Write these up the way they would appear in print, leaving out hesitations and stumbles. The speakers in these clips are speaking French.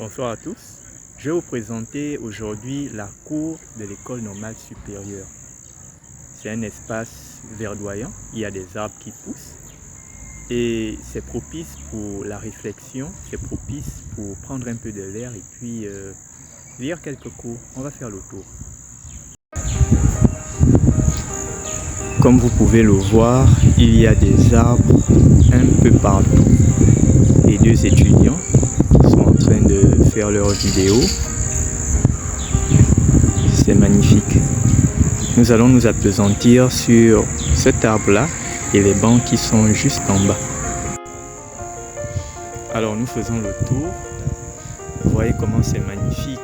Bonsoir à tous. Je vais vous présenter aujourd'hui la cour de l'école normale supérieure. C'est un espace verdoyant, il y a des arbres qui poussent et c'est propice pour la réflexion, c'est propice pour prendre un peu de l'air et puis lire quelques cours. On va faire le tour. Comme vous pouvez le voir, il y a des arbres un peu partout. Les deux étudiants sont en train de faire leur vidéo. C'est magnifique. Nous allons nous appesantir sur cet arbre-là et les bancs qui sont juste en bas. Alors nous faisons le tour. Vous voyez comment c'est magnifique.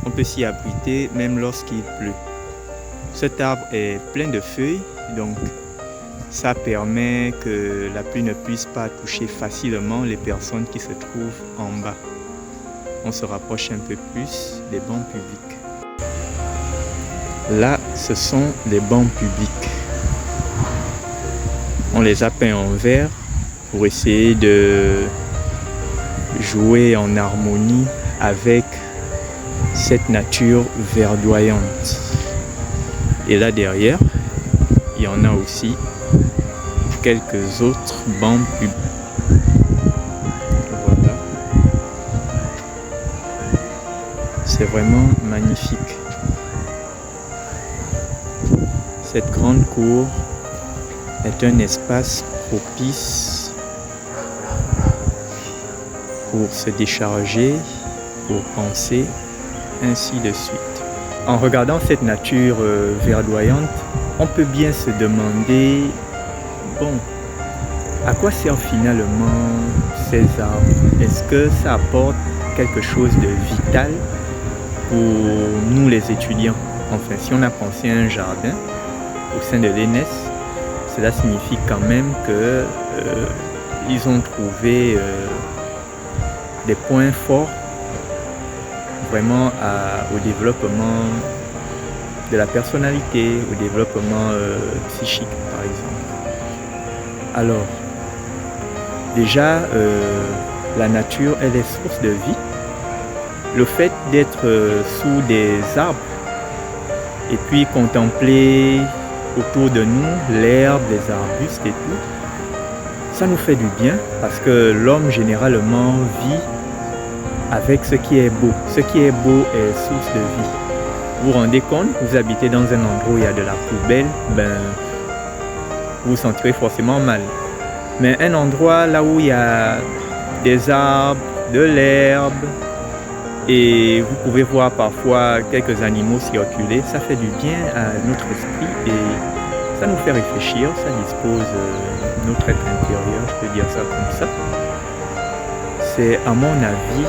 On peut s'y abriter même lorsqu'il pleut. Cet arbre est plein de feuilles, donc ça permet que la pluie ne puisse pas toucher facilement les personnes qui se trouvent en bas. On se rapproche un peu plus des bancs publics. Là, ce sont les bancs publics. On les a peints en vert pour essayer de jouer en harmonie avec cette nature verdoyante. Et là derrière, il y en a aussi quelques autres bancs publics. Voilà. C'est vraiment magnifique. Cette grande cour est un espace propice pour se décharger, pour penser, ainsi de suite. En regardant cette nature verdoyante, on peut bien se demander, bon, à quoi servent finalement ces arbres? Est-ce que ça apporte quelque chose de vital pour nous les étudiants? Enfin, si on a pensé à un jardin au sein de l'ENS, cela signifie quand même que ils ont trouvé des points forts vraiment au développement de la personnalité, au développement psychique par exemple. Alors, déjà, la nature, elle est source de vie. Le fait d'être sous des arbres et puis contempler autour de nous l'herbe, les arbustes et tout, ça nous fait du bien parce que l'homme généralement vit avec ce qui est beau. Ce qui est beau est source de vie. Vous vous rendez compte, vous habitez dans un endroit où il y a de la poubelle, vous vous sentirez forcément mal. Mais un endroit là où il y a des arbres, de l'herbe, et vous pouvez voir parfois quelques animaux circuler, ça fait du bien à notre esprit et ça nous fait réfléchir, ça dispose notre être intérieur, je peux dire ça comme ça. C'est à mon avis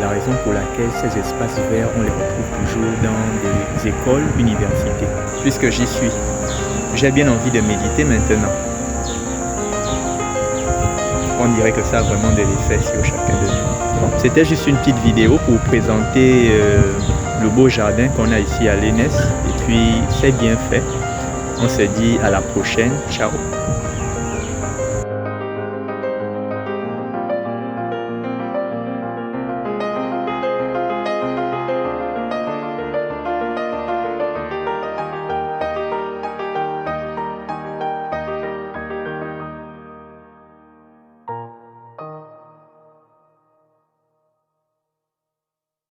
la raison pour laquelle ces espaces verts, on les retrouve toujours dans des écoles, universités. Puisque j'y suis, j'ai bien envie de méditer maintenant. On dirait que ça a vraiment de l'effet sur chacun de nous. C'était juste une petite vidéo pour présenter le beau jardin qu'on a ici à l'ENS. Et puis, c'est bien fait. On se dit à la prochaine. Ciao.